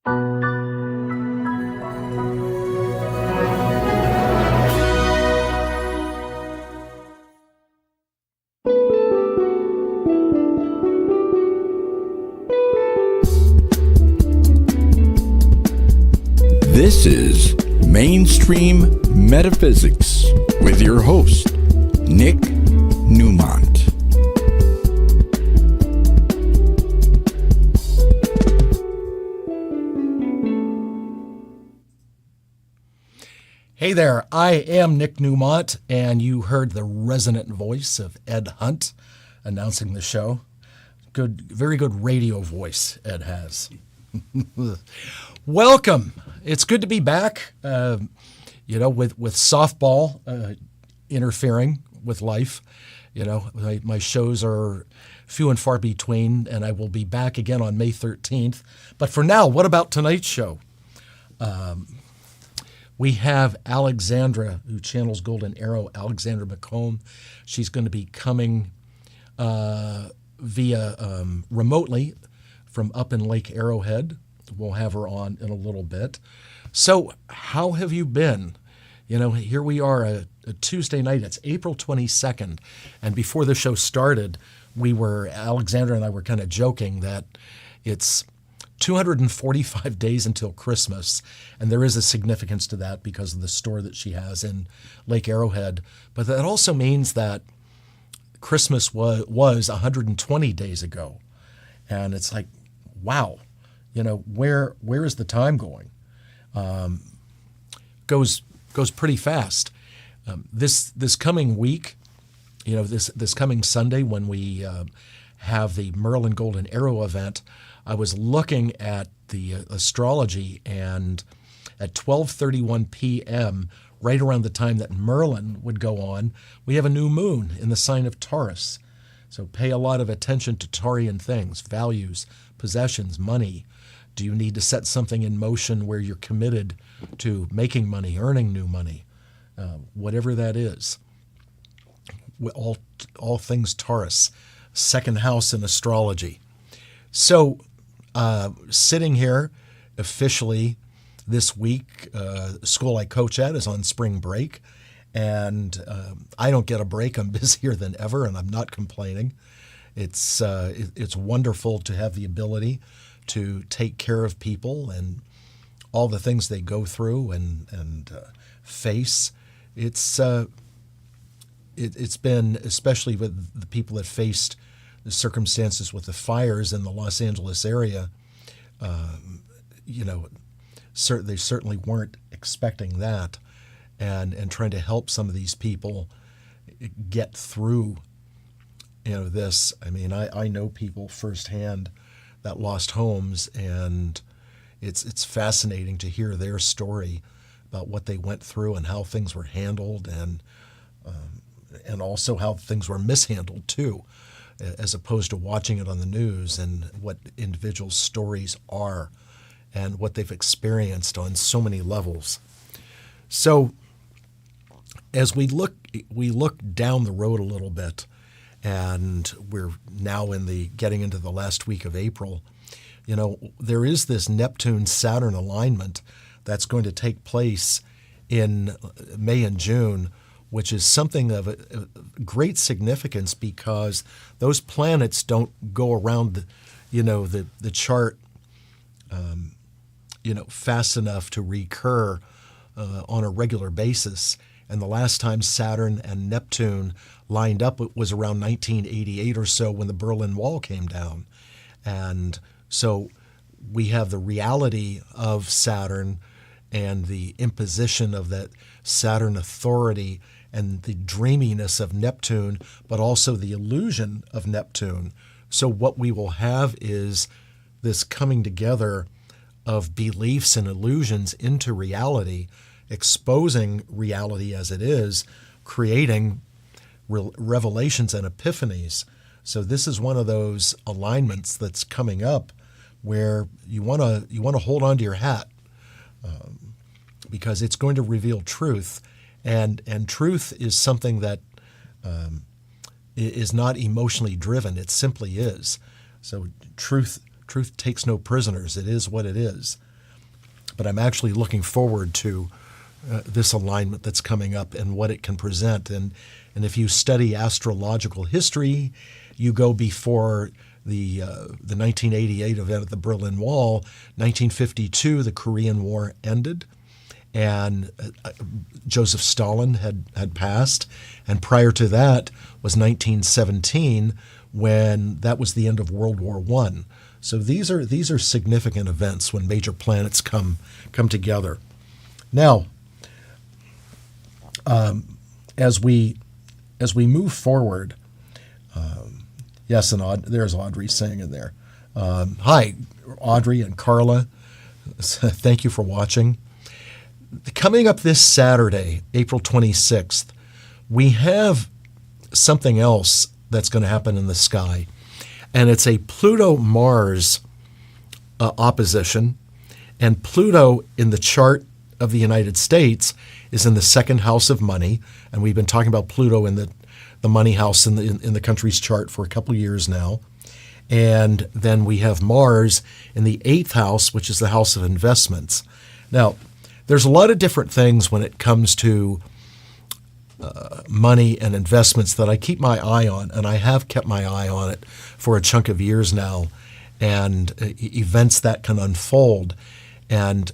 This is Mainstream Metaphysics with your host, Nick Newmont. Hey there, I am Nick Newmont, and you heard the resonant voice of Ed Hunt announcing the show. Very good radio voice Ed has. Welcome. It's good to be back, with softball interfering with life. My shows are few and far between, and I will be back again on May 13th. But for now, what about tonight's show? We have Alexandra, who channels Golden Arrow, Alexandra McComb. She's going to be coming via remotely from up in Lake Arrowhead. We'll have her on in a little bit. So how have you been? Here we are, a Tuesday night. It's April 22nd. And before the show started, Alexandra and I were kind of joking that it's 245 days until Christmas. And there is a significance to that because of the store that she has in Lake Arrowhead. But that also means that Christmas was 120 days ago. And it's like, wow. Where is the time going? Goes pretty fast. This coming week, this coming Sunday when we have the Merlin Golden Arrow event, I was looking at the astrology, and at 12:31 p.m., right around the time that Merlin would go on, we have a new moon in the sign of Taurus. So pay a lot of attention to Taurian things, values, possessions, money. Do you need to set something in motion where you're committed to making money, earning new money, whatever that is? All things Taurus, second house in astrology. So sitting here officially this week, the school I coach at is on spring break, and I don't get a break. I'm busier than ever, and I'm not complaining. It's wonderful to have the ability to take care of people and all the things they go through and face. It's been, especially with the people that faced the circumstances with the fires in the Los Angeles area, they certainly weren't expecting that, and trying to help some of these people get through this. I mean, I know people firsthand that lost homes, and it's fascinating to hear their story about what they went through and how things were handled, and also how things were mishandled too, as opposed to watching it on the news, and what individuals' stories are and what they've experienced on so many levels. So as we look down the road a little bit, and we're now getting into the last week of April, there is this Neptune-Saturn alignment that's going to take place in May and June, which is something of a great significance because those planets don't go around the chart fast enough to recur on a regular basis. And the last time Saturn and Neptune lined up, it was around 1988 or so when the Berlin Wall came down. And so we have the reality of Saturn and the imposition of that Saturn authority and the dreaminess of Neptune, but also the illusion of Neptune. So what we will have is this coming together of beliefs and illusions into reality, exposing reality as it is, creating revelations and epiphanies. So this is one of those alignments that's coming up where you want to hold on to your hat, because it's going to reveal truth, and truth is something that is not emotionally driven. It simply is. So truth takes no prisoners. It is what it is. but I'm actually looking forward to this alignment that's coming up and what it can present. And if you study astrological history, you go before the 1988 event at the Berlin Wall. 1952, the Korean War ended, and Joseph Stalin had passed. And prior to that was 1917, when that was the end of World War I. So these are significant events when major planets come together. Now, as we move forward, yes, and there's Audrey saying in there. Hi, Audrey and Carla. Thank you for watching. Coming up this Saturday, April 26th, we have something else that's going to happen in the sky. And it's a Pluto-Mars opposition. And Pluto in the chart of the United States is in the second house of money. And we've been talking about Pluto in the money house in the country's chart for a couple of years now. And then we have Mars in the eighth house, which is the house of investments. Now, there's a lot of different things when it comes to money and investments that I keep my eye on, and I have kept my eye on it for a chunk of years now, and events that can unfold. And,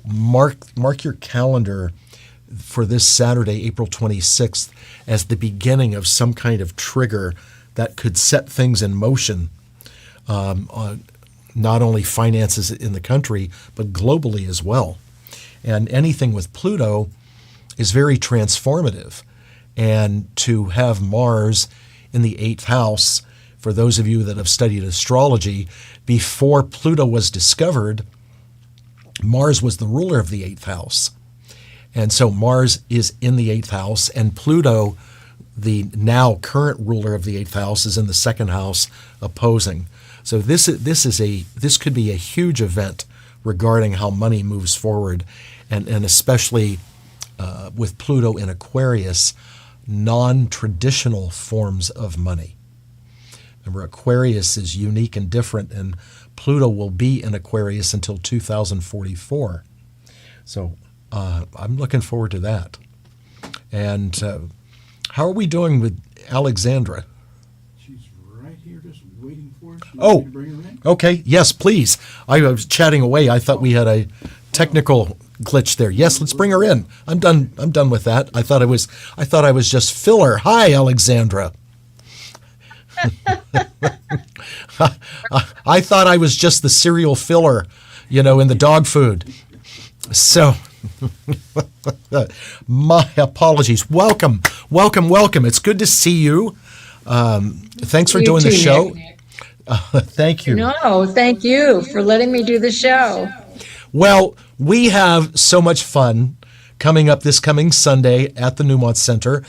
mark your calendar for this Saturday, April 26th, as the beginning of some kind of trigger that could set things in motion, on not only finances in the country, but globally as well. And anything with Pluto is very transformative. And to have Mars in the eighth house, for those of you that have studied astrology, before Pluto was discovered, Mars was the ruler of the eighth house. And so Mars is in the eighth house, and Pluto, the now current ruler of the eighth house, is in the second house opposing. So this could be a huge event regarding how money moves forward, and especially with Pluto in Aquarius, non-traditional forms of money. Remember, Aquarius is unique and different, and Pluto will be in Aquarius until 2044. So I'm looking forward to that. And how are we doing with Alexandra? She's right here just waiting for us. Oh, to bring her in? Okay. Yes, please. I was chatting away. I thought we had a technical glitch there. Yes, let's bring her in. I'm done with that. I thought I was just filler. Hi, Alexandra. I thought I was just the cereal filler, in the dog food. So, my apologies. Welcome. It's good to see you. Thanks for doing the show. Thank you. No, thank you for letting me do the show. Well, we have so much fun coming up this coming Sunday at the Newmont Center.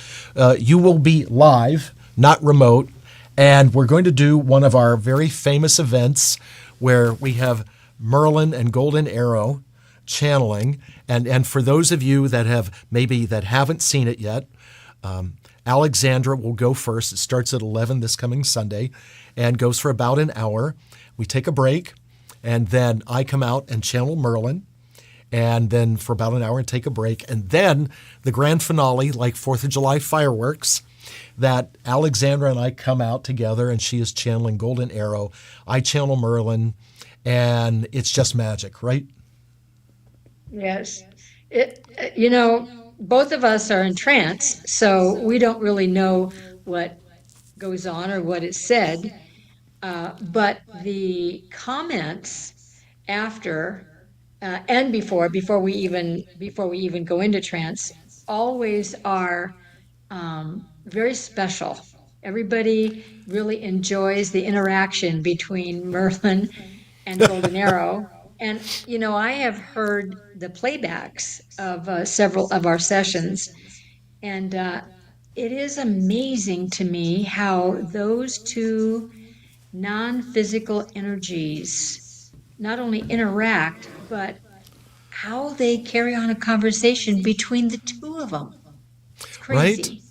You will be live, not remote, and we're going to do one of our very famous events where we have Merlin and Golden Arrow channeling. And for those of you that haven't seen it yet, Alexandra will go first. It starts at 11 this coming Sunday and goes for about an hour. We take a break, and then I come out and channel Merlin, and then for about an hour and take a break. And then the grand finale, like 4th of July fireworks, that Alexandra and I come out together, and she is channeling Golden Arrow. I channel Merlin, and it's just magic, right? Yes. Both of us are in trance, so we don't really know what goes on or what is said. But the comments after and before we even go into trance always are very special. Everybody really enjoys the interaction between Merlin and Golden Arrow. And, I have heard the playbacks of several of our sessions, and it is amazing to me how those two non-physical energies not only interact, but how they carry on a conversation between the two of them. It's crazy.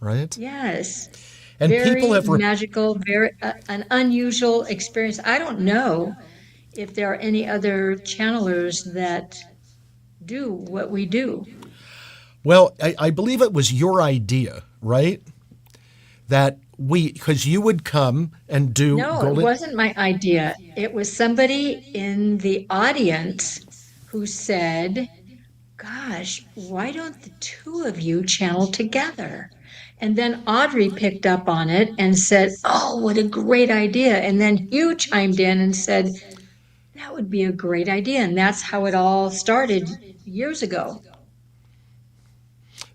Right? Yes. And very people have magical, very an unusual experience. I don't know if there are any other channelers that do what we do. Well, I believe it was your idea, right? That because you would come and do No, it golden. wasn't my idea. It was somebody in the audience who said, gosh, why don't the two of you channel together? And then Audrey picked up on it and said, oh, what a great idea. And then Hugh chimed in and said, that would be a great idea. And that's how it all started years ago.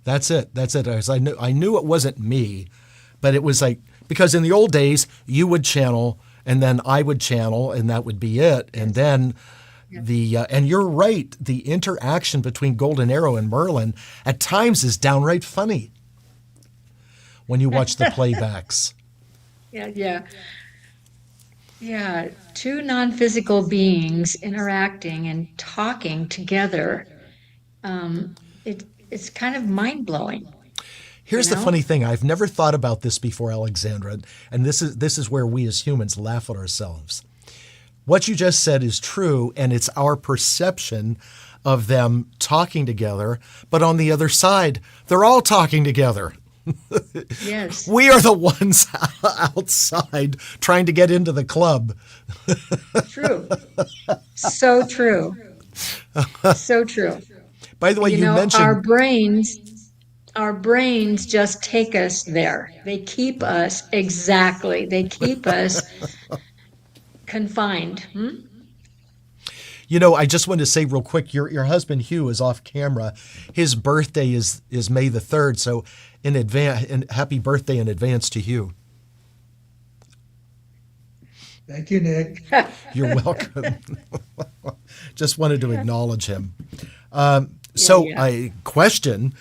That's it. That's it. I knew it wasn't me, but it was like, because in the old days you would channel and then I would channel and that would be it. And then and you're right, the interaction between Golden Arrow and Merlin at times is downright funny when you watch the playbacks. Yeah. Two non-physical beings interacting and talking together. It's kind of mind-blowing. Here's the funny thing. I've never thought about this before, Alexandra, and this is where we as humans laugh at ourselves. What you just said is true, and it's our perception of them talking together, but on the other side, they're all talking together. Yes. We are the ones outside trying to get into the club. True. So true. So true. By the way, you mentioned our brains just take us there. They keep us They keep us confined. I just wanted to say real quick, your husband Hugh is off camera. His birthday is May the 3rd, so in advance, and happy birthday in advance to Hugh. Thank you, Nick. You're welcome. Just wanted to acknowledge him. Question,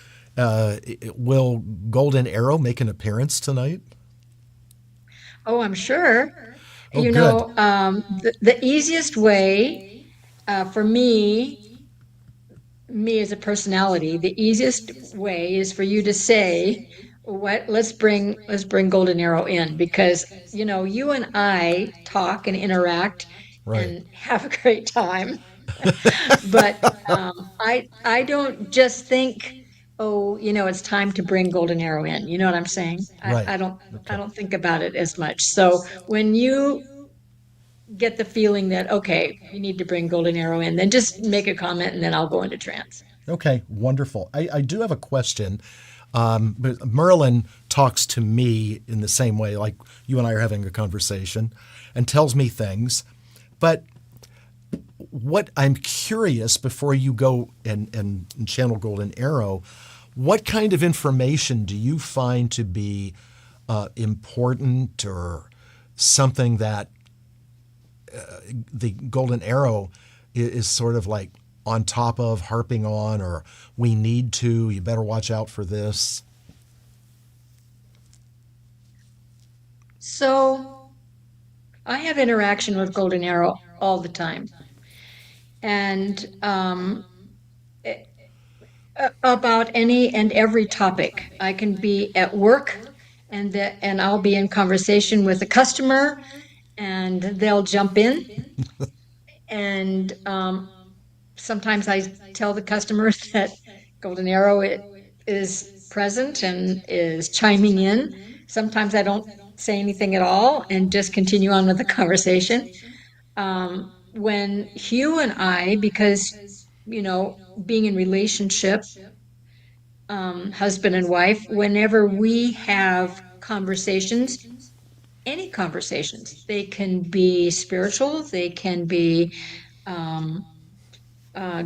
will Golden Arrow make an appearance tonight? Oh, I'm sure. Oh, The easiest way for me as a personality, the easiest way is for you to say, let's bring Golden Arrow in, because you and I talk and interact and have a great time. But I don't just think, it's time to bring Golden Arrow in. You know what I'm saying? I don't think about it as much. So when you get the feeling that, okay, you need to bring Golden Arrow in, then just make a comment and then I'll go into trance. Okay, wonderful. I do have a question. But Merlin talks to me in the same way, like you and I are having a conversation, and tells me things. But what I'm curious, before you go and channel Golden Arrow, what kind of information do you find to be important, or something that the Golden Arrow is sort of like on top of, harping on, or you better watch out for this? So I have interaction with Golden Arrow all the time. And about any and every topic. I can be at work and I'll be in conversation with a customer and they'll jump in. And sometimes I tell the customer that Golden Arrow is present and is chiming in. Sometimes I don't say anything at all and just continue on with the conversation. When Hugh and I, because, being in relationship, husband and wife, whenever we have conversations, any conversations, they can be spiritual, they can be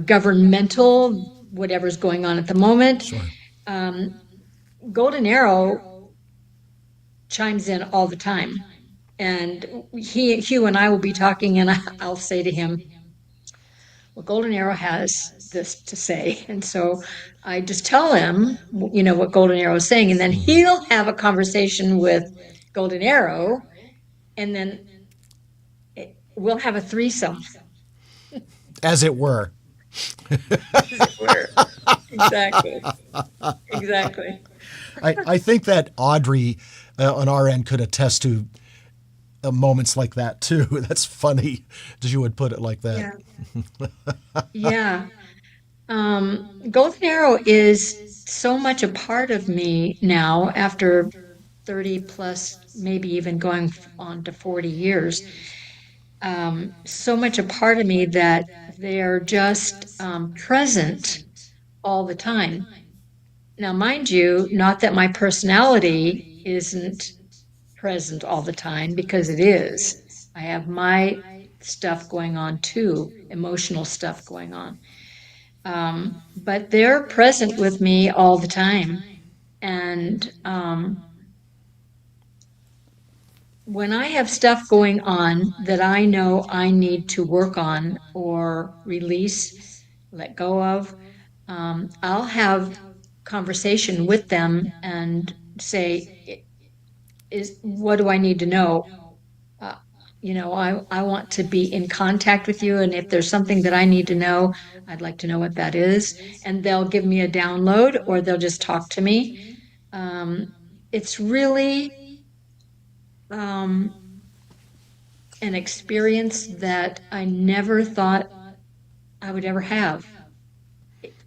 governmental, whatever's going on at the moment. Sure. Golden Arrow chimes in all the time. And Hugh and I will be talking, and I'll say to him, well, Golden Arrow has this to say. And so I just tell him, what Golden Arrow is saying. And then he'll have a conversation with Golden Arrow, and then we'll have a threesome. As it were. As it were. Exactly. I think that Audrey on our end could attest to moments like that too. That's funny that you would put it like that. Yeah. Yeah. Golden Arrow is so much a part of me now after 30 plus, maybe even going on to 40 years. So much a part of me that they're just present all the time. Now, mind you, not that my personality isn't present all the time, because it is. I have my stuff going on too, emotional stuff going on. But they're present with me all the time. And when I have stuff going on that I know I need to work on or release, let go of, I'll have conversation with them and say, is what do I need to know? Uh, I want to be in contact with you. And if there's something that I need to know, I'd like to know what that is. And they'll give me a download or they'll just talk to me. It's really um, an experience that I never thought I would ever have.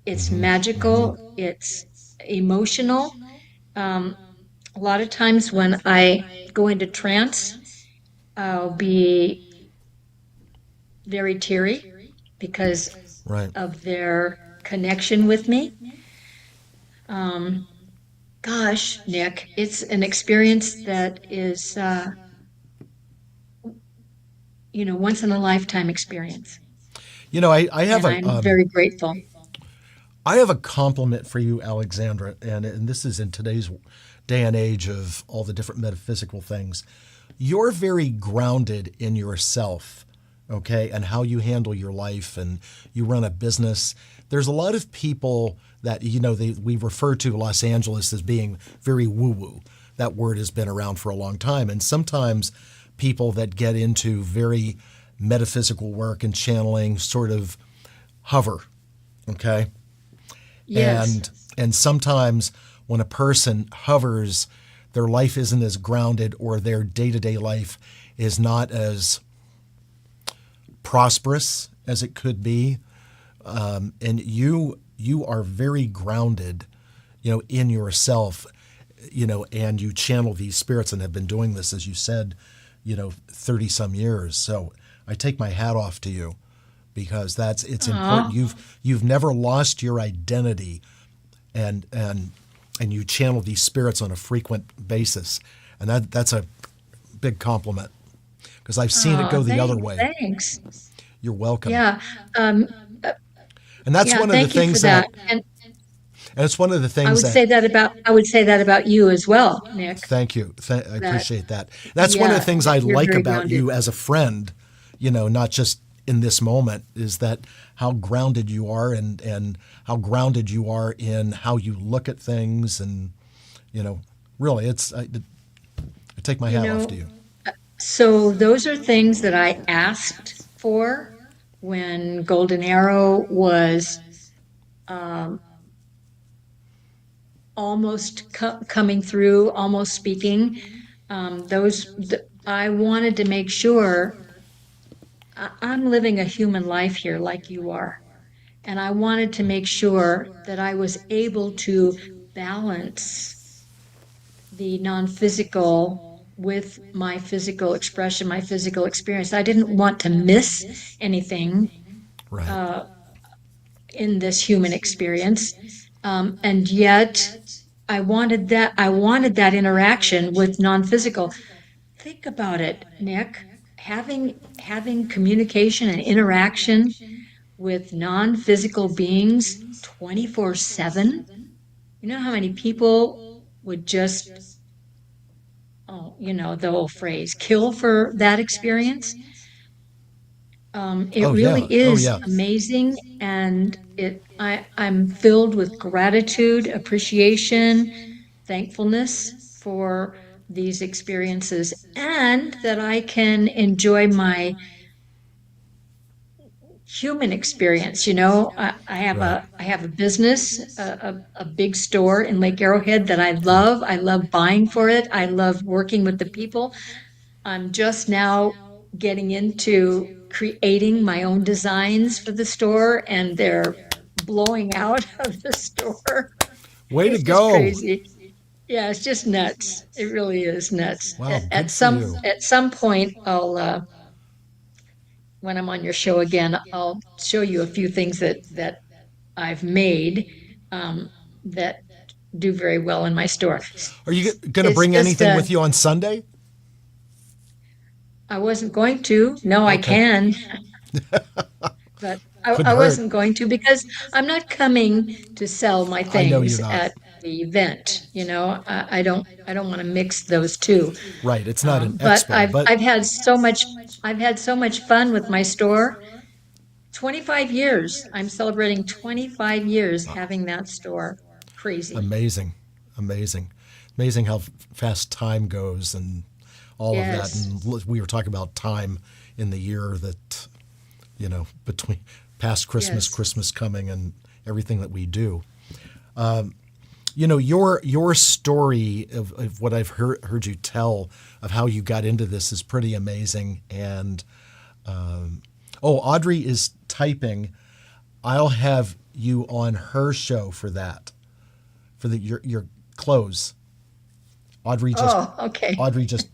It's magical, it's emotional. Um, a lot of times when I go into trance, I'll be very teary because Right. of their connection with me. Um, Gosh, Nick, it's an experience that is, once in a lifetime experience. I have And I'm very grateful. I have a compliment for you, Alexandra, and this is in today's day and age of all the different metaphysical things. You're very grounded in yourself, okay, and how you handle your life, and you run a business. There's a lot of people that we refer to Los Angeles as being very woo-woo. That word has been around for a long time, and sometimes people that get into very metaphysical work and channeling sort of hover, okay? Yes. And sometimes when a person hovers, their life isn't as grounded, or their day-to-day life is not as prosperous as it could be. And you are very grounded, in yourself, and you channel these spirits and have been doing this, as you said, 30 some years. So I take my hat off to you, because it's important. You've never lost your identity, and you channel these spirits on a frequent basis, and that's a big compliment, because I've seen it go the other way. Thanks. You're welcome. Yeah. And that's Yeah, one of the thank you for things that. And and it's one of the I things would say that. that about I would say that about you as well, Nick. Thank you. I That appreciate that. That's one of the yeah, things that I you're like very about grounded. you as a friend, not just in this moment, is that how grounded you are, and how grounded you are in how you look at things. And, really, I take my You hat off know, to you. so those are things that I asked for when Golden Arrow was um, almost coming through, almost speaking. I wanted to make sure I'm living a human life here like you are. And I wanted to make sure that I was able to balance the non-physical with my physical expression, my physical experience. I didn't want to miss anything Right. uh, in this human experience. And yet I wanted that interaction with non-physical. Think about it, Nick. Having communication and interaction with non-physical beings 24/7. You know how many people would just, oh, the old phrase, kill for that experience? It Oh really yeah. Oh is yeah. amazing, and I'm filled with gratitude, appreciation, thankfulness for these experiences, and that I can enjoy my human experience. Right. I have a business, a big store in Lake Arrowhead that I love. I love buying for it. I love working with the people. I'm just now getting into creating my own designs for the store, and they're blowing out of the store. Way to It's just go. crazy. Yeah, it's just nuts. It really is nuts. Wow, At, good at for some you. at some point, I'll when I'm on your show again, I'll show you a few things that I've made that do very well in my store. Are you going to It's bring just anything with you on Sunday? I wasn't going to. No, I Okay. can, but I Couldn't hurt. wasn't going to because I'm not coming to sell my I know you're things not. at the event. I don't want to mix those two. Right. It's not an But expo, but I've had so much fun with my store. 25 years. I'm celebrating 25 years having that store. Crazy. amazing. Amazing. Amazing how fast time goes and all of that. Yes. And we were talking about time in the year that, between past Christmas, Yes. Christmas coming, and everything that we do. Your story of what I've heard you tell of how you got into this is pretty amazing. And Audrey is typing. I'll have you on her show for that, for your clothes. Audrey Okay. just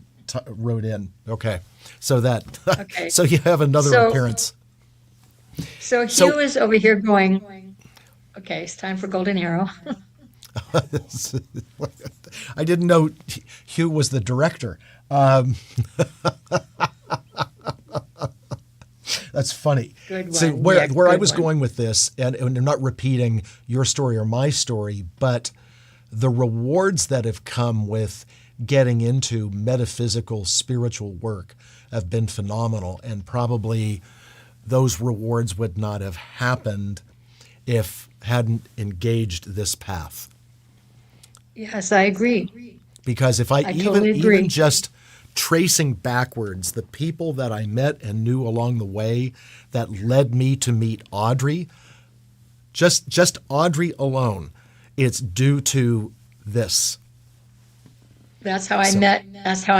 wrote in. Okay, so Okay. so you have another So- appearance. So Hugh is over here going, okay, it's time for Golden Arrow. I didn't know Hugh was the director. That's funny. Good So one, where Nick, I good was one. going with this, and I'm not repeating your story or my story, but the rewards that have come with getting into metaphysical, spiritual work have been phenomenal, and probably those rewards would not have happened if hadn't engaged this path. Yes, I agree. Because if I totally agree. even just tracing backwards the people that I met and knew along the way that led me to meet Audrey, just Audrey alone, it's due to this. That's how I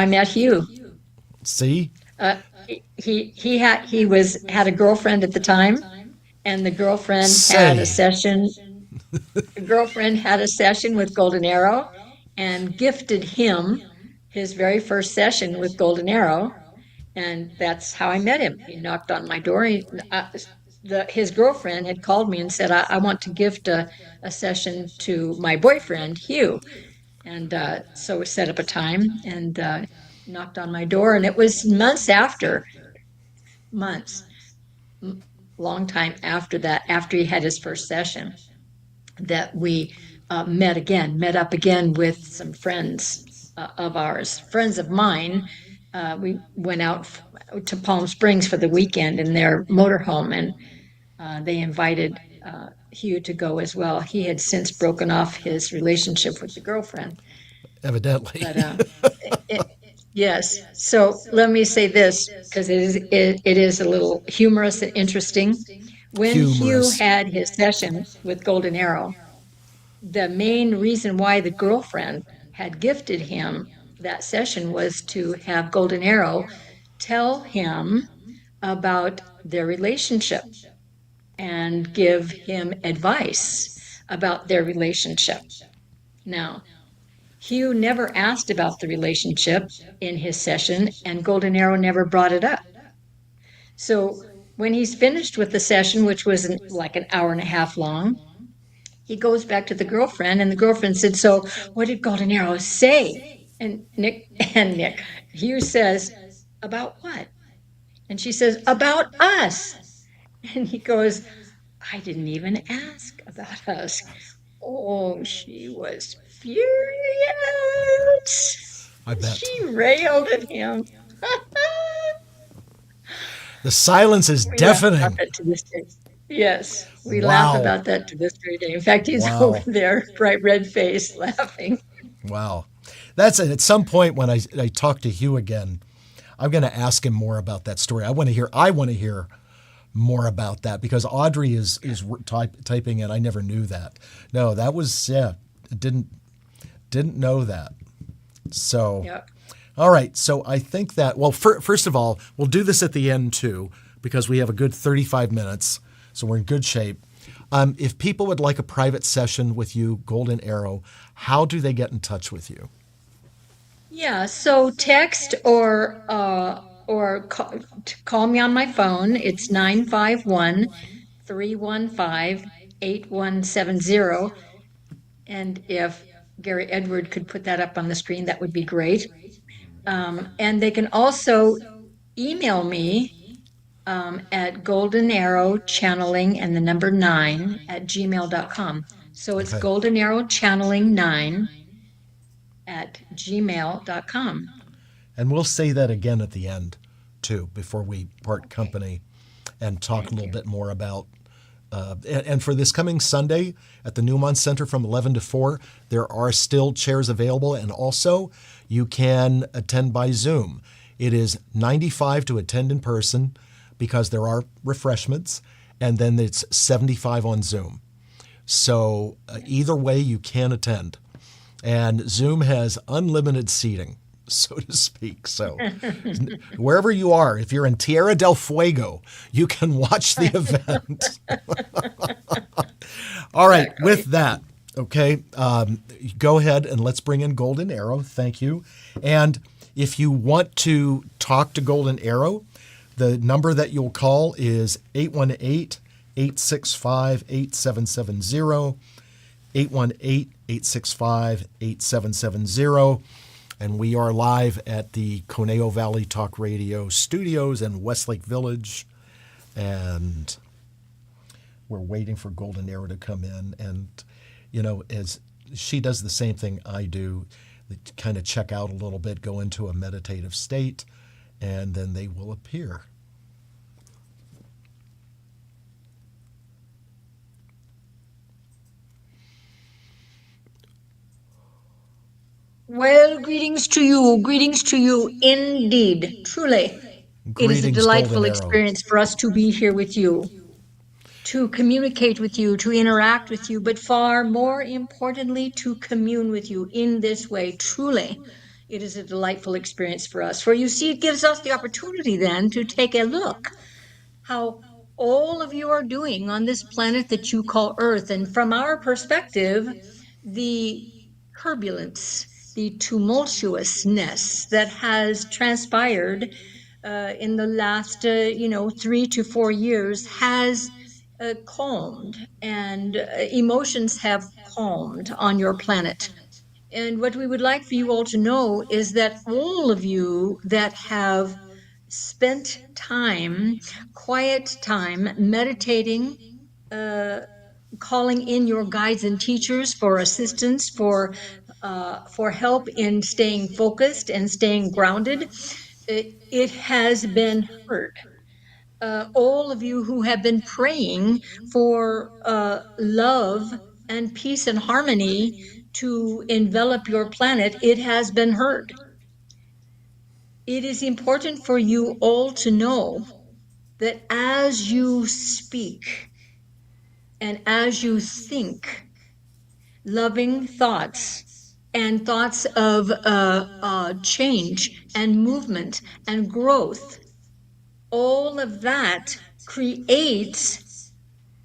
met Hugh. See? He had a girlfriend at the time, and the girlfriend had a session. The girlfriend had a session with Golden Arrow and gifted him his very first session with Golden Arrow, and that's how I met him. He knocked on my door. His girlfriend had called me and said, I want to gift a session to my boyfriend, Hugh. And so we set up a time and knocked on my door. And it was months, long time after that, after he had his first session, that we met up again with some friends of ours, friends of mine. We went out to Palm Springs for the weekend in their motorhome, and they invited Hugh to go as well. He had since broken off his relationship with the girlfriend. Evidently. But yes. So let me say this, because it is a little humorous and interesting. When Humorous. Hugh had his session with Golden Arrow, the main reason why the girlfriend had gifted him that session was to have Golden Arrow tell him about their relationship and give him advice about their relationship. Now, Hugh never asked about the relationship in his session, and Golden Arrow never brought it up. So when he's finished with the session, which was like an hour and a half long, he goes back to the girlfriend, and the girlfriend said, "So what did Golden Arrow say?" And Hugh says, "About what?" And she says, "About us." And he goes, "I didn't even ask about us." Oh, she was furious. I bet. She railed at him. The silence is We laugh deafening. about that to this day. Yes, we Wow. laugh about that to this very day. In fact, he's Wow. over there, bright red face, laughing. Wow. That's at some point when I talk to Hugh again, I'm going to ask him more about that story. I want to hear more about that, because Audrey is typing in. I never knew that. No, that was didn't know that. So Yep. All right. So I think that, well, first of all, we'll do this at the end too, because we have a good 35 minutes. So we're in good shape. If people would like a private session with you, Golden Arrow, how do they get in touch with you? Yeah, so text or call me on my phone. It's 951-315-8170. And if Gary Edward could put that up on the screen, that would be great. And they can also email me at golden arrow channeling and the number 9 at gmail.com. So it's Okay. golden arrow channeling 9 at gmail.com. And we'll say that again at the end too, before we part Okay. company and talk Thank a little you. bit more about. And for this coming Sunday at the Newmont Center from 11 to 4, there are still chairs available. And also, you can attend by Zoom. It is $95 to attend in person because there are refreshments, and then it's $75 on Zoom. So either way, you can attend. And Zoom has unlimited seating, so to speak. So wherever you are, if you're in Tierra del Fuego, you can watch the event. All right, Exactly. with that, okay, go ahead and let's bring in Golden Arrow. Thank you. And if you want to talk to Golden Arrow, the number that you'll call is 818-865-8770, 818-865-8770. And we are live at the Conejo Valley Talk Radio studios in Westlake Village. And we're waiting for Golden Arrow to come in. And, you know, as she does the same thing I do, they kind of check out a little bit, go into a meditative state, and then they will appear. Well, greetings to you indeed. Truly, it is a Greetings, delightful Golden Arrow. experience for us to be here with you, to communicate with you, to interact with you, but far more importantly, to commune with you in this way. Truly, it is a delightful experience for us. For you see, it gives us the opportunity then to take a look how all of you are doing on this planet that you call Earth. And from our perspective, the turbulence, the tumultuousness that has transpired in the last, 3 to 4 years has calmed, and emotions have calmed on your planet. And what we would like for you all to know is that all of you that have spent time, quiet time, meditating, uh, calling in your guides and teachers for assistance, for help in staying focused and staying grounded, it has been heard. All of you who have been praying for love and peace and harmony to envelop your planet, it has been heard. It is important for you all to know that as you speak and as you think loving thoughts and thoughts of change and movement and growth, all of that creates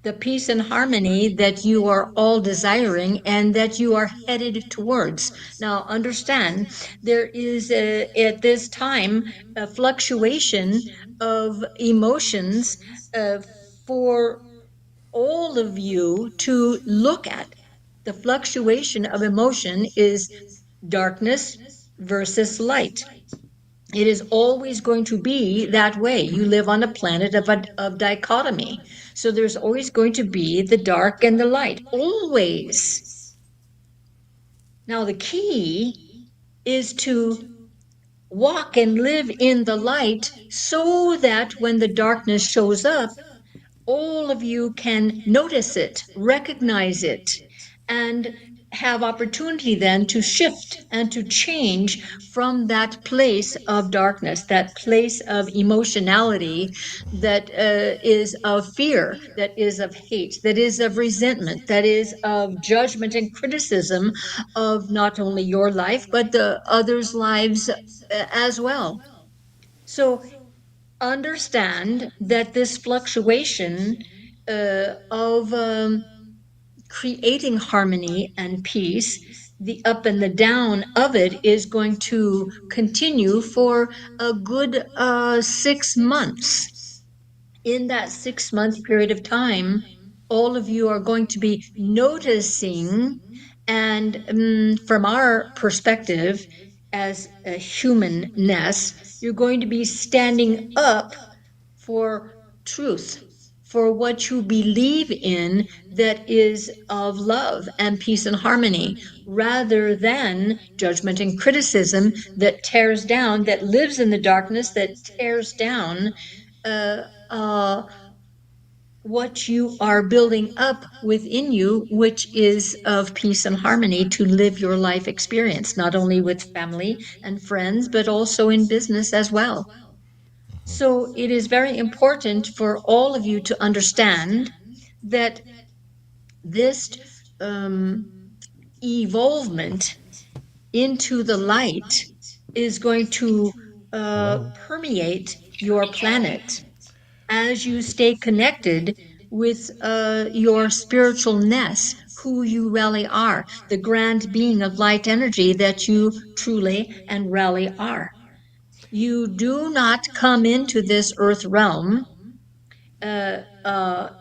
the peace and harmony that you are all desiring and that you are headed towards. Now, understand, there is at this time a fluctuation of emotions uh, for all of you to look at. The fluctuation of emotion is darkness versus light. It is always going to be that way. You live on a planet of dichotomy. So there's always going to be the dark and the light, always. Now, the key is to walk and live in the light so that when the darkness shows up, all of you can notice it, recognize it, and have opportunity then to shift and to change from that place of darkness, that place of emotionality that is of fear, that is of hate, that is of resentment, that is of judgment and criticism of not only your life, but the others' lives as well. So understand that this fluctuation of creating harmony and peace, the up and the down of it is going to continue for a good 6 months. In that 6 month period of time, all of you are going to be noticing, and from our perspective as a humanness, you're going to be standing up for truth, for what you believe in that is of love and peace and harmony, rather than judgment and criticism that tears down, that lives in the darkness, that tears down uh, uh, what you are building up within you, which is of peace and harmony to live your life experience, not only with family and friends, but also in business as well. So it is very important for all of you to understand that this um, evolvement into the light is going to Hello? permeate your planet as you stay connected with your spiritualness, who you really are, the grand being of light energy that you truly and really are. You do not come into this earth realm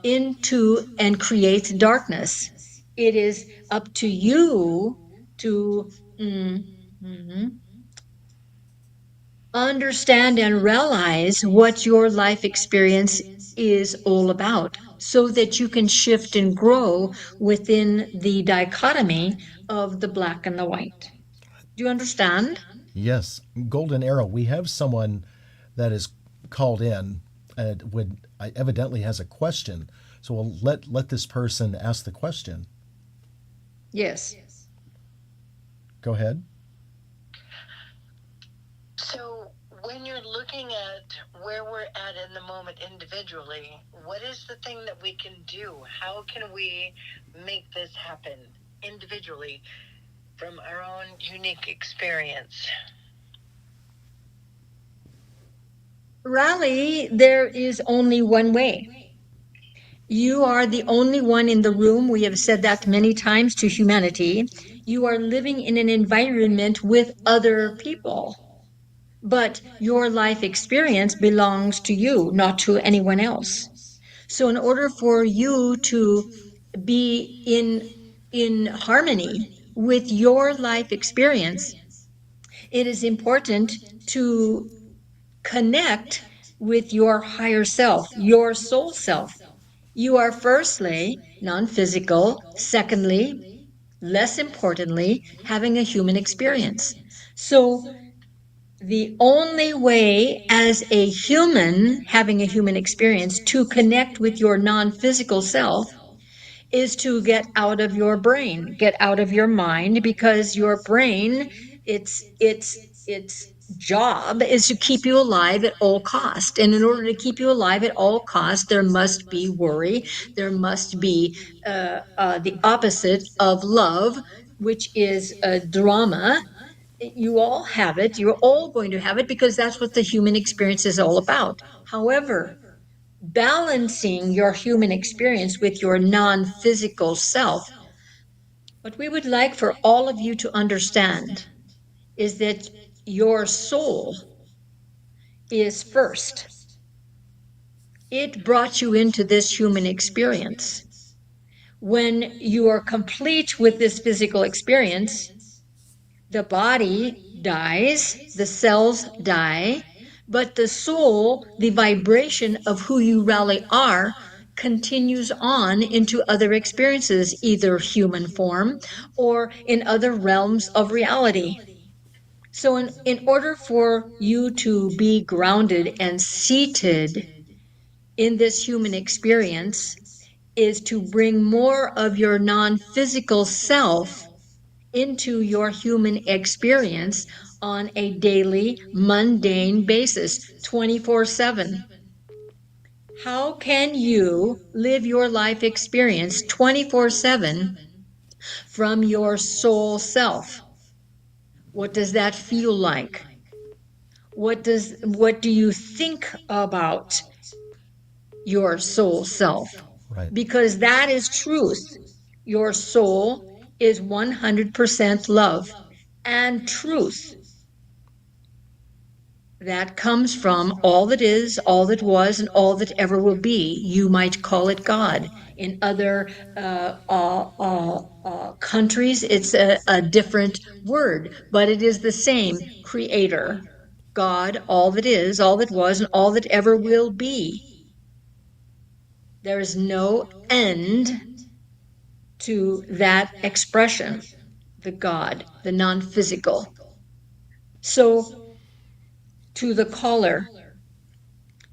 into and create darkness. It is up to you to mm, mhm, understand and realize what your life experience is all about so that you can shift and grow within the dichotomy of the black and the white. Do you understand? Yes, Golden Arrow. We have someone that is called in and would evidently has a question. So we'll let this person ask the question. Yes. Go ahead. So, when you're looking at where we're at in the moment individually, what is the thing that we can do? How can we make this happen individually from our own unique experience? Raleigh, there is only one way. You are the only one in the room. We have said that many times to humanity. You are living in an environment with other people, but your life experience belongs to you, not to anyone else. So in order for you to be in harmony with your life experience, it is important to connect with your higher self, your soul self. You are firstly non-physical, secondly, less importantly, having a human experience. So the only way as a human having a human experience to connect with your non-physical self is to get out of your brain, get out of your mind, because your brain, its job is to keep you alive at all cost. And in order to keep you alive at all cost, there must be worry, there must be the opposite of love, which is drama. You all have it, you're all going to have it, because that's what the human experience is all about. However, balancing your human experience with your non-physical self, what we would like for all of you to understand is that your soul is first. It brought you into this human experience. When you are complete with this physical experience, the body dies, the cells die, but the soul, the vibration of who you really are, continues on into other experiences, either human form or in other realms of reality. So, in order for you to be grounded and seated in this human experience, is to bring more of your non physical self into your human experience on a daily, mundane basis, 24/7. How can you live your life experience 24/7 from your soul self? What does that feel like? What do you think about your soul self? Right. Because that is truth. Your soul is 100% love and truth. That comes from all that is, all that was, and all that ever will be. You might call it God. In other countries, it's a different word, but it is the same: creator, God, all that is, all that was, and all that ever will be. There is no end to that expression, the God, the non physical. So, to the caller,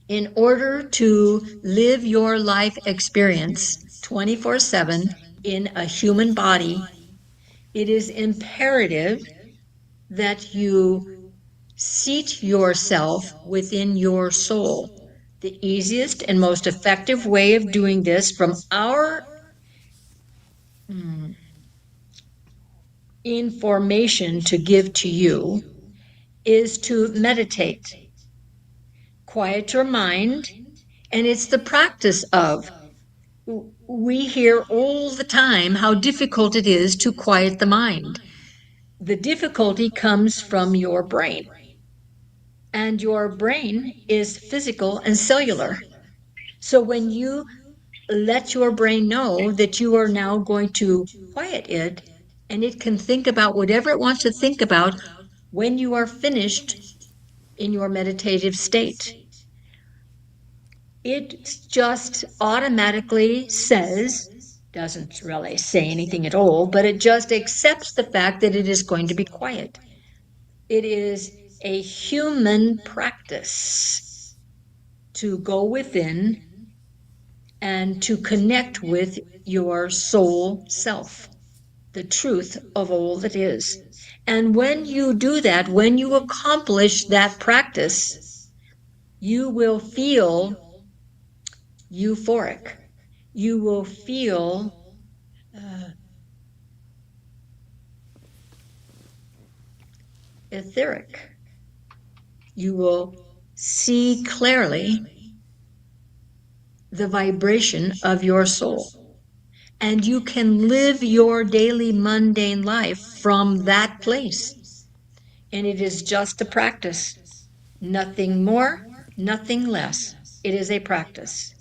in order to live your life experience 24/7 in a human body, it is imperative that you seat yourself within your soul. The easiest and most effective way of doing this from our information to give to you is to meditate. Quiet your mind, and it's the practice of. We hear all the time how difficult it is to quiet the mind. The difficulty comes from your brain, and your brain is physical and cellular. So when you let your brain know that you are now going to quiet it, and it can think about whatever it wants to think about when you are finished in your meditative state. It just automatically says, doesn't really say anything at all, but it just accepts the fact that it is going to be quiet. It is a human practice to go within and to connect with your soul self, the truth of all that is. And when you do that, when you accomplish that practice, you will feel euphoric. You will feel etheric. You will see clearly the vibration of your soul. And you can live your daily mundane life from that place. And it is just a practice. Nothing more, nothing less. It is a practice.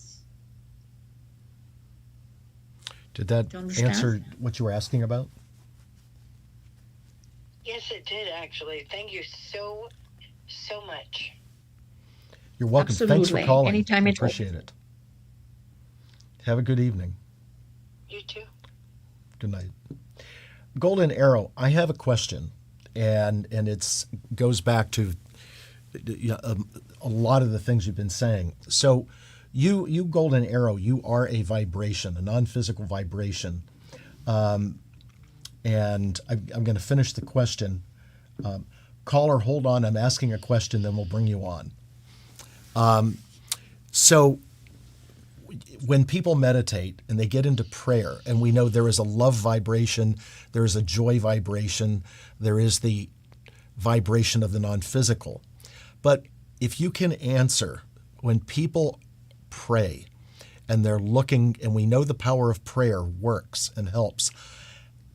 Did that answer what you were asking about? Yes, it did, actually. Thank you so much. You're welcome. Absolutely. Thanks for calling. Anytime at all. Appreciate it. Have a good evening. You too. Good night. Golden Arrow, I have a question, and it's goes back to a lot of the things you've been saying. So you Golden Arrow, you are a vibration, a non-physical vibration. And I'm going to finish the question. Caller, hold on. I'm asking a question, then we'll bring you on. So when people meditate and they get into prayer, and we know there is a love vibration, there is a joy vibration, there is the vibration of the non-physical. But if you can answer, when people pray and they're looking, and we know the power of prayer works and helps,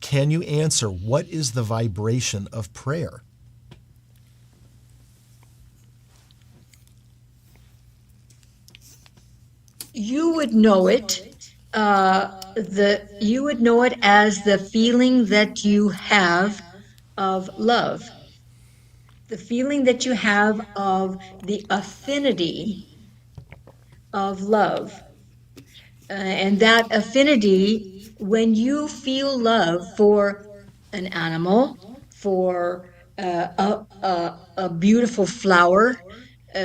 can you answer what is the vibration of prayer? You would know it. You would know it as the feeling that you have of love, the feeling that you have of the affinity of love. And that affinity, when you feel love for an animal, for a beautiful flower,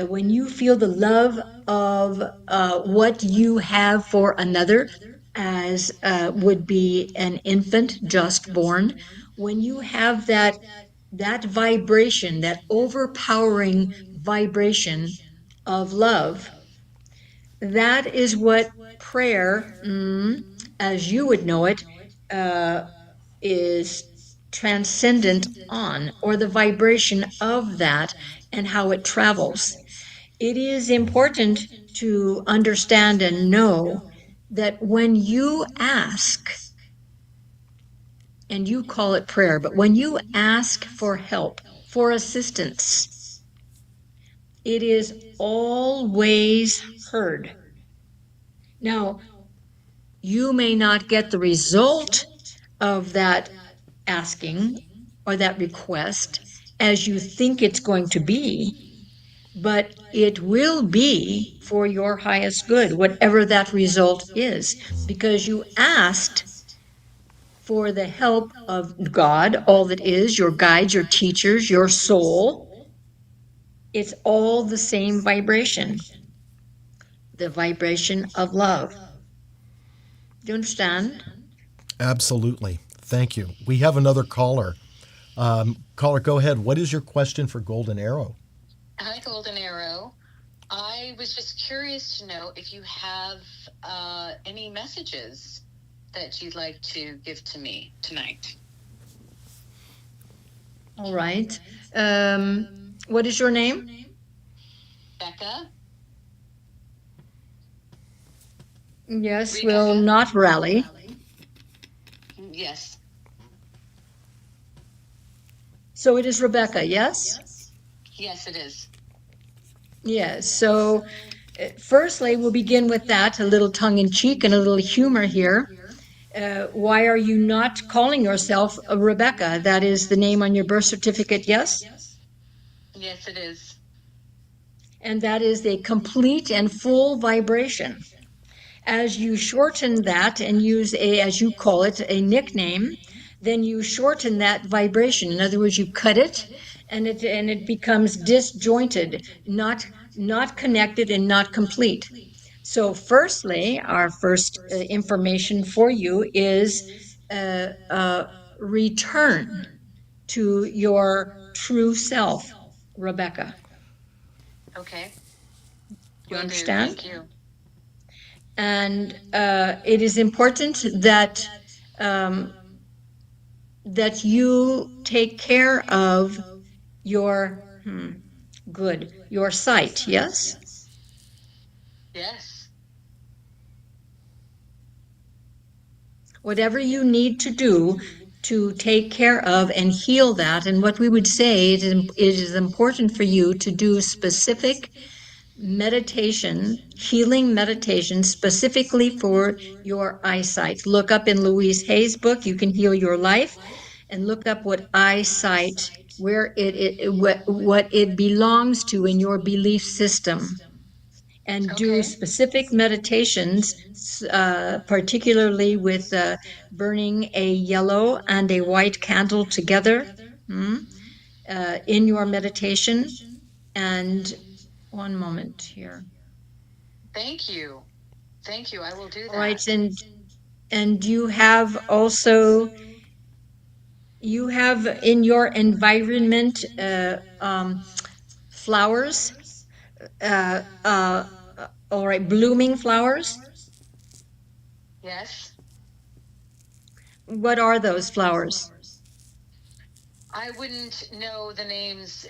when you feel the love of what you have for another, as would be an infant just born, when you have that vibration, that overpowering vibration of love, that is what prayer, as you would know it, uh, is transcendent on, or the vibration of that and how it travels. It is important to understand and know that when you ask, and you call it prayer, but when you ask for help, for assistance, it is always heard. Now, you may not get the result of that asking or that request as you think it's going to be, but it will be for your highest good, whatever that result is, because you asked for the help of God, all that is, your guides, your teachers, your soul. It's all the same vibration, the vibration of love. Do you understand? Absolutely. Thank you. We have another caller. Caller, go ahead. What is your question for Golden Arrow? Hi, Golden Arrow. I was just curious to know if you have any messages that you'd like to give to me tonight. All right. What is your name? Becca? Yes, Rebecca? we'll not rally. Yes. So it is Rebecca, yes? Yes, it is. Yes. So firstly, we'll begin with that, a little tongue in cheek and a little humor here. Why are you not calling yourself Rebecca? That is the name on your birth certificate, yes? Yes, it is. And that is a complete and full vibration. As you shorten that and use a, as you call it, a nickname, then you shorten that vibration. In other words, you cut it and it becomes disjointed, not connected and not complete. So firstly, our first information for you is return to your true self, Rebecca. Okay. Do you Will do. understand? Thank you. And it is important that that you take care of your your sight. Yes. Yes. Whatever you need to do to take care of and heal that, and what we would say, it is important for you to do specific meditation, healing meditation, specifically for your eyesight. Look up in Louise Hay's book, You Can Heal Your Life, and look up what eyesight, where what it belongs to in your belief system, and do specific meditations, particularly with burning a yellow and a white candle together in your meditation. And one moment here. Thank you. Thank you. I will do that. All right, and you have also in your environment flowers, all right, blooming flowers. Yes. What are those flowers? I wouldn't know the names.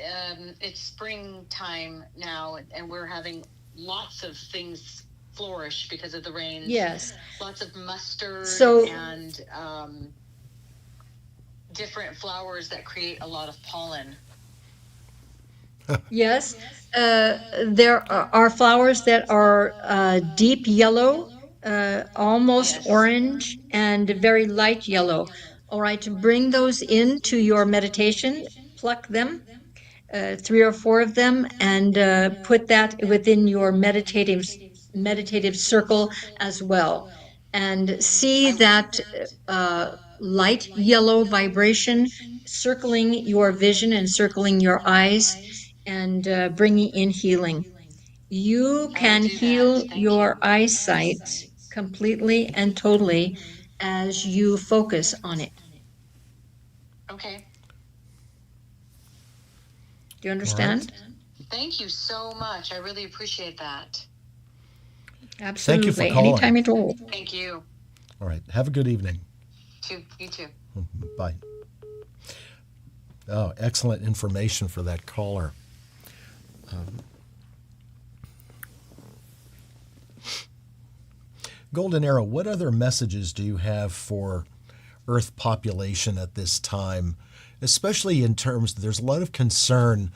It's springtime now, and we're having lots of things flourish because of the rains. Yes. Lots of mustard and different flowers that create a lot of pollen. Yes. There are flowers that are deep yellow, almost orange, and very light yellow. All right, to bring those into your meditation, pluck them, 3 or 4 of them, and put that within your meditative circle as well. And see that light yellow vibration circling your vision and circling your eyes and bringing in healing. You can heal your eyesight completely and totally as you focus on it. Okay. Do you understand? Thank you so much. I really appreciate that. Absolutely. Thank you for calling. Anytime at all. Thank you. All right. Have a good evening. You too. Bye. Oh, excellent information for that caller. Golden Arrow, what other messages do you have for Earth population at this time, especially in terms, there's a lot of concern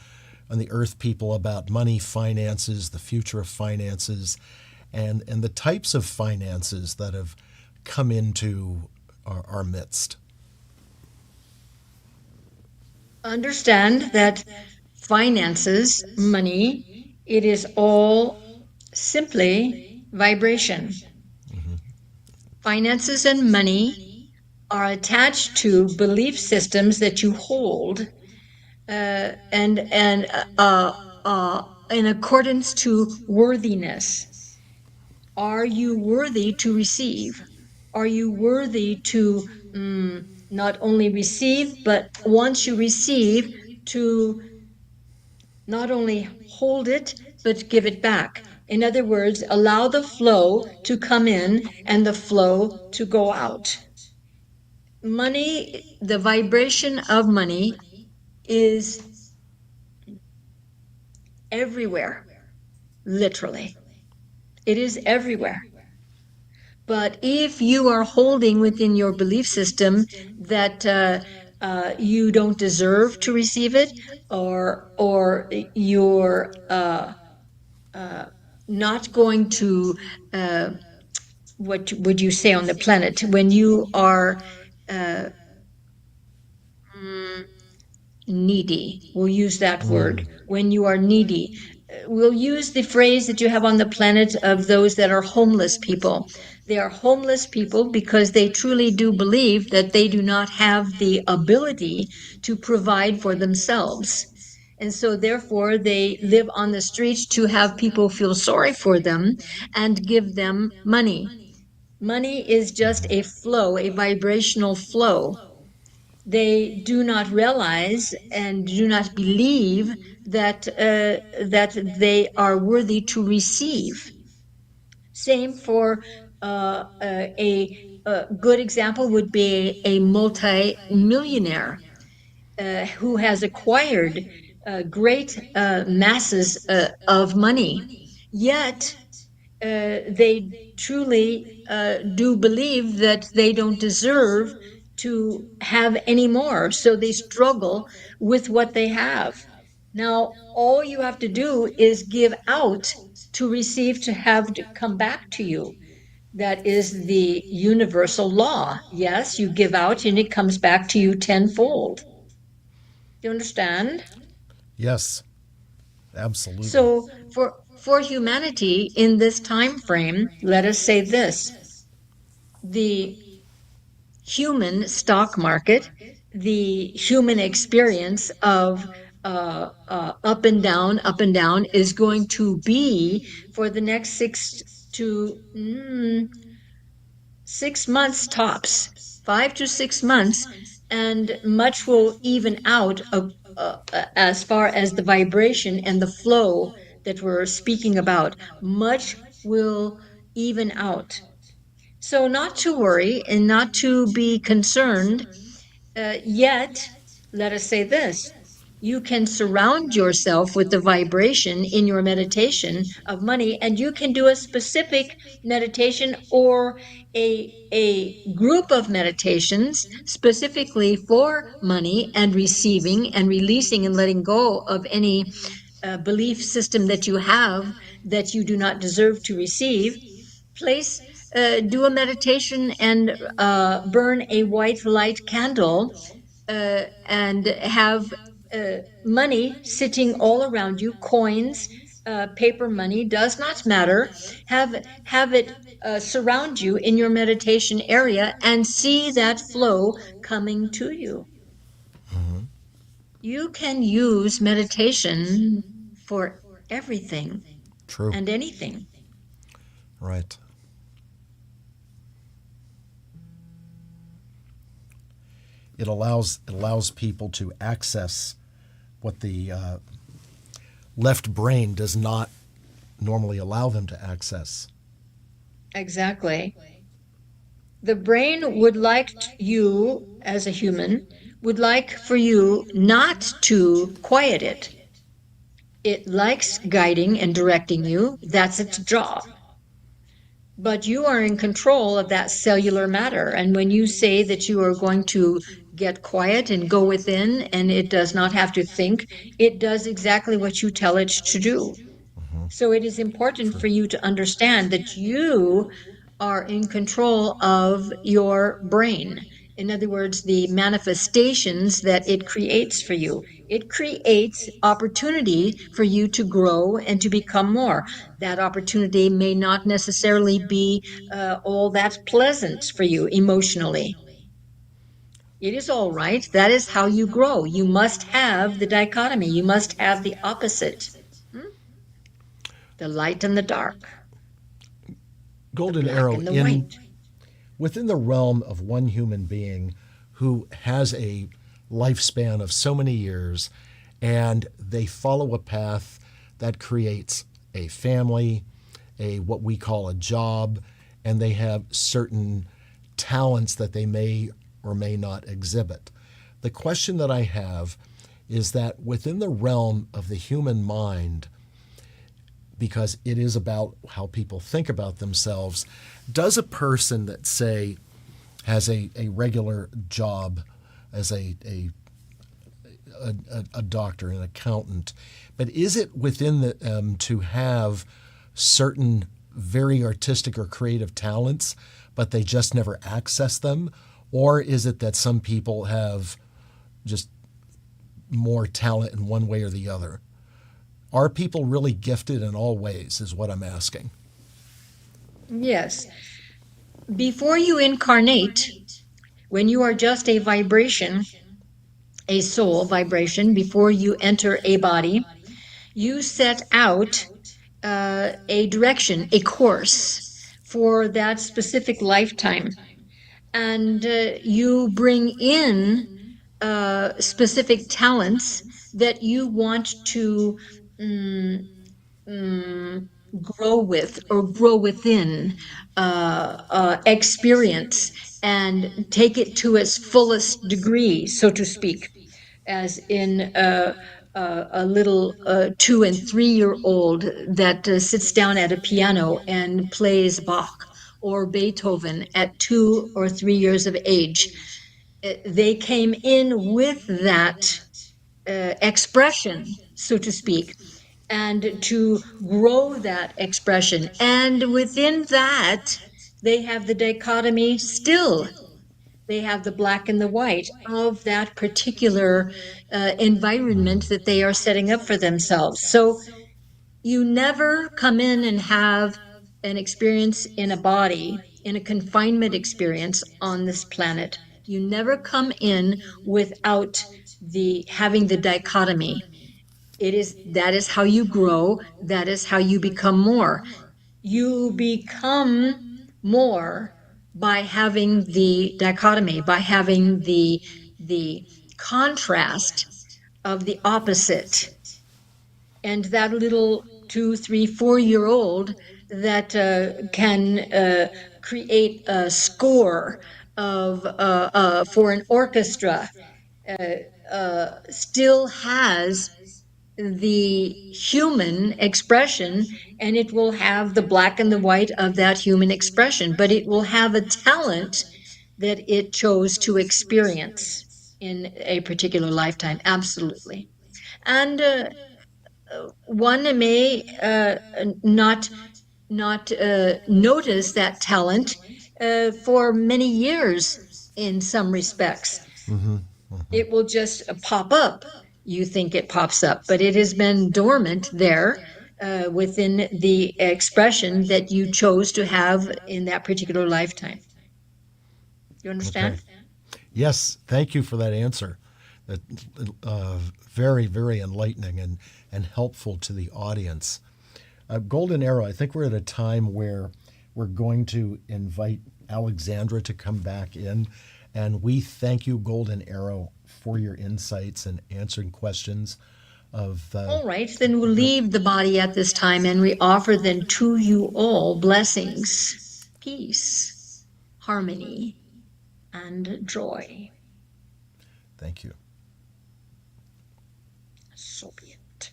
on the Earth people about money, finances, the future of finances, and the types of finances that have come into our midst? Understand that finances, money, it is all simply vibration. Finances and money are attached to belief systems that you hold, and in accordance to worthiness. Are you worthy to receive? Are you worthy to not only receive, but once you receive, to not only hold it, but give it back? In other words, allow the flow to come in and the flow to go out. Money, the vibration of money is everywhere, literally. It is everywhere. But if you are holding within your belief system that you don't deserve to receive it, or you're not going to, what would you say on the planet, when you are uh, mm, needy, we'll use that word, when you are needy. We'll use the phrase that you have on the planet of those that are homeless people. They are homeless people because they truly do believe that they do not have the ability to provide for themselves. And so, therefore, they live on the streets to have people feel sorry for them and give them money. Money is just a flow, a vibrational flow. They do not realize and do not believe that they are worthy to receive. Same for a good example would be a multi-millionaire who has acquired great masses of money, yet they truly do believe that they don't deserve to have any more. So they struggle with what they have. Now, all you have to do is give out to receive, to have to come back to you. That is the universal law. Yes, you give out and it comes back to you tenfold. Do you understand? Yes, absolutely. So for humanity in this time frame, let us say this: the human stock market, the human experience of up and down is going to be for the next 6 months tops, 5 to 6 months, and much will even out as far as the vibration and the flow that we're speaking about. Much will even out. So, not to worry and not to be concerned, yet, let us say this: you can surround yourself with the vibration in your meditation of money, and you can do a specific meditation or a group of meditations specifically for money and receiving and releasing and letting go of any belief system that you have that you do not deserve to receive. Place, do a meditation and burn a white light candle and have money sitting all around you, coins, paper money, does not matter. Have it surround you in your meditation area and see that flow coming to you. You can use meditation for everything True. and anything. Right. it allows people to access what the left brain does not normally allow them to access. Exactly. The brain would like you, as a human, would like for you not to quiet it. It likes guiding and directing you. That's its job. But you are in control of that cellular matter. And when you say that you are going to get quiet and go within and it does not have to think, it does exactly what you tell it to do. So it is important for you to understand that you are in control of your brain. In other words, the manifestations that it creates for you. It creates opportunity for you to grow and to become more. That opportunity may not necessarily be all that pleasant for you emotionally. It is all right. That is how you grow. You must have the dichotomy. You must have the opposite. The light and the dark, the Golden black Arrow, and the white. within the realm of one human being who has a lifespan of so many years, and they follow a path that creates a family, a what we call a job, and they have certain talents that they may or may not exhibit. The question that I have is that within the realm of the human mind, because it is about how people think about themselves, does a person that, say, has a regular job as a doctor, an accountant, but is it within the to have certain very artistic or creative talents, but they just never access them? Or is it that some people have just more talent in one way or the other? Are people really gifted in all ways, is what I'm asking. Yes. Before you incarnate, when you are just a vibration, a soul vibration, before you enter a body, you set out a direction, a course for that specific lifetime. And you bring in specific talents that you want to mm, grow with or grow within, experience and take it to its fullest degree, so to speak, as in a little 2 and 3 year old that sits down at a piano and plays Bach or Beethoven at 2 or 3 years of age. They came in with that expression, so to speak, and to grow that expression. And within that, they have the dichotomy still. They have the black and the white of that particular environment that they are setting up for themselves. So you never come in and have an experience in a body, in a confinement experience on this planet. You never come in without the having the dichotomy. That is how you grow, that is how you become more. You become more by having the dichotomy, by having the contrast of the opposite. And that little 2, 3, 4 year old that can create a score of for an orchestra still has the human expression, and it will have the black and the white of that human expression, but it will have a talent that it chose to experience in a particular lifetime. Absolutely. And one may not notice that talent for many years in some respects. It will just pop up. You think it pops up, but it has been dormant there within the expression that you chose to have in that particular lifetime. You understand? Okay. Yes, thank you for that answer. That very, very enlightening and helpful to the audience. Golden Arrow, I think we're at a time where we're going to invite Alexandra to come back in And we thank you, Golden Arrow, for your insights and answering questions of. All right, then we'll leave the body at this time and we offer then to you all blessings, peace, harmony, and joy. Thank you. So be it.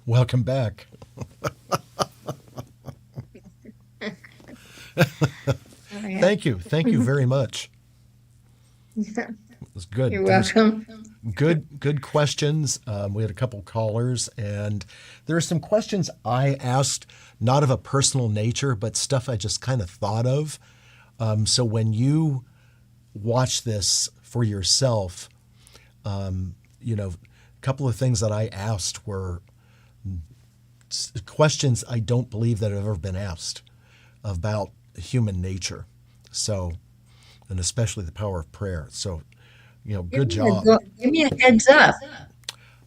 Welcome back. Thank you. Thank you very much. It was good. You're welcome. Good questions. We had a couple callers, and there are some questions I asked, not of a personal nature, but stuff I just kind of thought of. So when you watch this for yourself, a couple of things that I asked were questions I don't believe that have ever been asked about human nature. So, and especially the power of prayer. So, good job. Give me a heads up.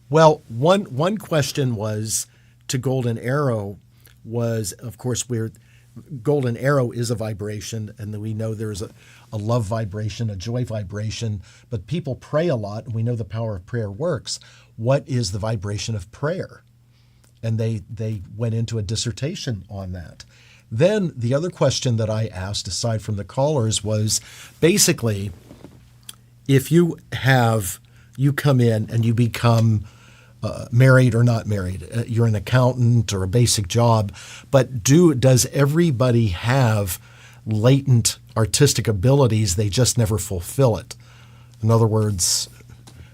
Well, one question was to Golden Arrow was, of course, Golden Arrow is a vibration, and then we know there's a love vibration, a joy vibration, but people pray a lot, and we know the power of prayer works. What is the vibration of prayer? And they went into a dissertation on that. Then the other question that I asked, aside from the callers, was basically, if you come in and you become married or not married, you're an accountant or a basic job, but does everybody have latent artistic abilities? They just never fulfill it. In other words,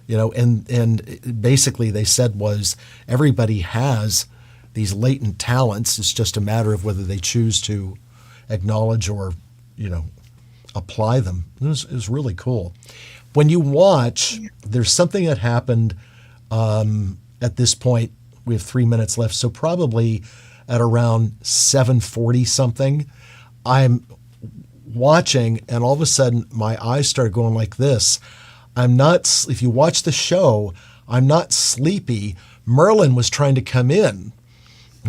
and basically they said was everybody has these latent talents. It's just a matter of whether they choose to acknowledge or, apply them. It was really cool. When you watch, there's something that happened at this point. We have 3 minutes left, so probably at around 7:40 something, I'm watching, and all of a sudden my eyes started going like this. If you watch the show, I'm not sleepy. Merlin was trying to come in,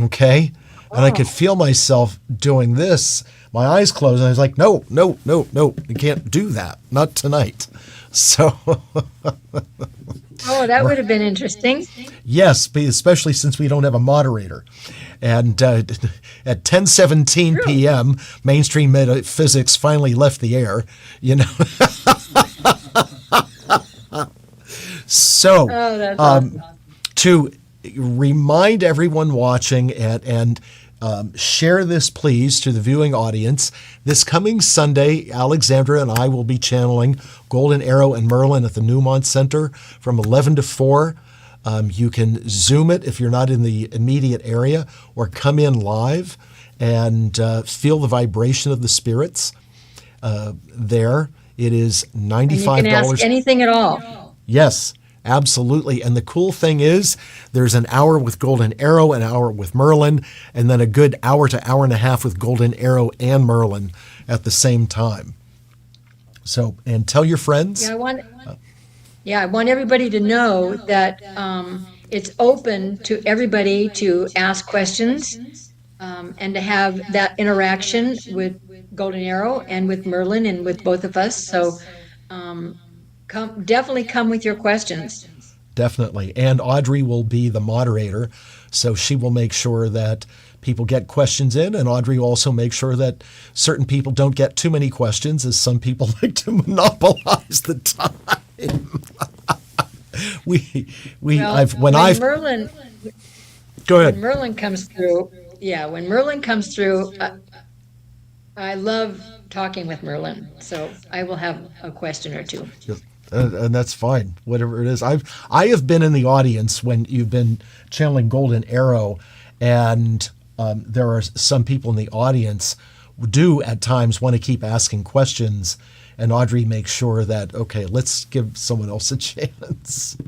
okay? And I could feel myself doing this. My eyes closed, and I was like, no, you can't do that. Not tonight. So. Oh, that would have been interesting. Yes, especially since we don't have a moderator. And at 10:17 p.m., Mainstream Metaphysics finally left the air, So, that's awesome. To remind everyone watching and share this, please, to the viewing audience. This coming Sunday, Alexandra and I will be channeling Golden Arrow and Merlin at the Newmont Center from 11 to 4. You can Zoom it if you're not in the immediate area, or come in live and feel the vibration of the spirits there. It is $95. And you can ask anything at all. Yes, absolutely. And the cool thing is there's an hour with Golden Arrow, an hour with Merlin, and then a good hour to hour and a half with Golden Arrow and Merlin at the same time. So, and tell your friends. I want everybody to know that it's open to everybody to ask questions and to have that interaction with Golden Arrow and with Merlin and with both of us. So definitely come with your questions. Definitely. And Audrey will be the moderator, so she will make sure that people get questions in, and Audrey will also make sure that certain people don't get too many questions, as some people like to monopolize the time. Merlin, go ahead. When Merlin comes through, I love talking with Merlin, so I will have a question or two. And that's fine, whatever it is. I have been in the audience when you've been channeling Golden Arrow, and there are some people in the audience who do at times want to keep asking questions, and Audrey makes sure that, okay, let's give someone else a chance.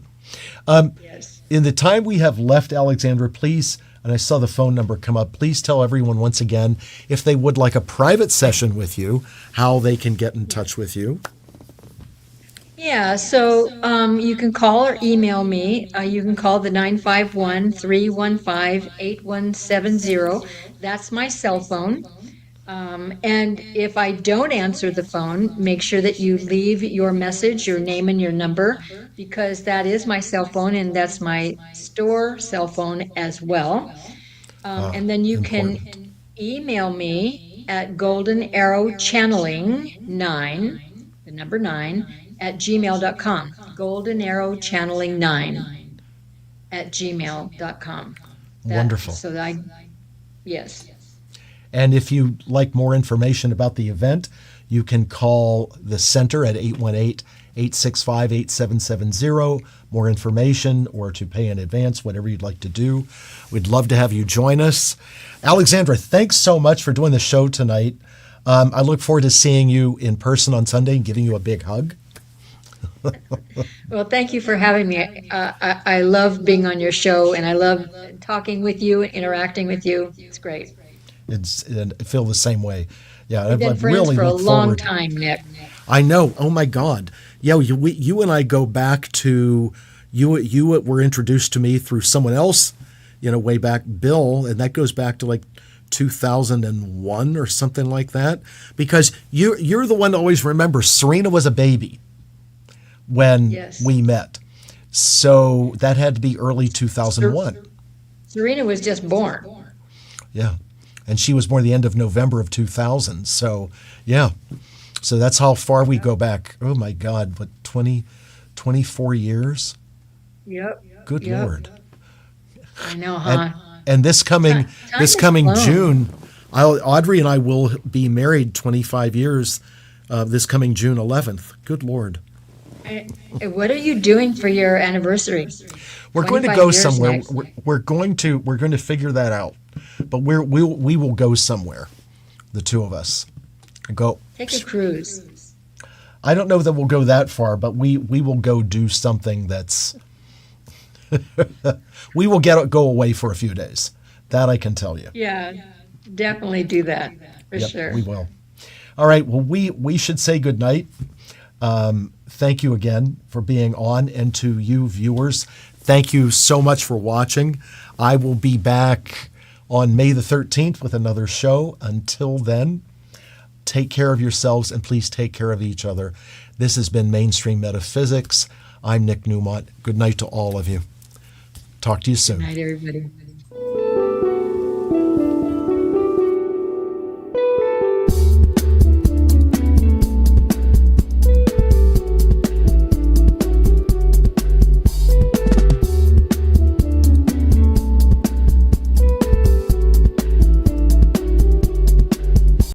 Yes. In the time we have left, Alexandra, please, and I saw the phone number come up, please tell everyone once again, if they would like a private session with you, how they can get in touch with you. Yeah, so you can call or email me. You can call the 951-315-8170. That's my cell phone. And if I don't answer the phone, make sure that you leave your message, your name and your number, because that is my cell phone and that's my store cell phone as well. And then you can Important. email me at golden arrow channeling 9, the number 9, at gmail.com. Golden arrow channeling 9 at gmail.com. Wonderful. So that yes. And if you'd like more information about the event, you can call the center at 818-865-8770. More information or to pay in advance, whatever you'd like to do. We'd love to have you join us. Alexandra, thanks so much for doing the show tonight. I look forward to seeing you in person on Sunday and giving you a big hug. Well, thank you for having me. I love being on your show and I love talking with you and interacting with you. It's great. And I feel the same way. Yeah, We've been I friends really for a look long forward. time, Nick. I know. Oh my God. Yeah, you and I go back to you were introduced to me through someone else, way back, Bill, and that goes back to like 2001 or something like that. Because you're the one to always remember Serena was a baby when Yes. we met. So that had to be early 2001. Serena was just born. Yeah. And she was born the end of November of 2000. So, yeah. So that's how far we go back. Oh, my God. What, 24 years? Yep. Good Yep. Lord. I know, huh? And this coming Time has flown. June, Audrey and I will be married 25 years this coming June 11th. Good Lord. What are you doing for your anniversary? We're going to 25 go years somewhere. next. We're going to figure that out. But we will go somewhere, the two of us. Go. Take a cruise. I don't know that we'll go that far, but we will go do something that's. We will go away for a few days. That I can tell you. Yeah, definitely do that for Yep, sure. we will. All right. Well, we should say good night. Thank you again for being on, and to you viewers, thank you so much for watching. I will be back on May the 13th with another show. Until then, take care of yourselves and please take care of each other. This has been Mainstream Metaphysics. I'm Nick Newmont. Good night to all of you. Talk to you soon. Good night, everybody.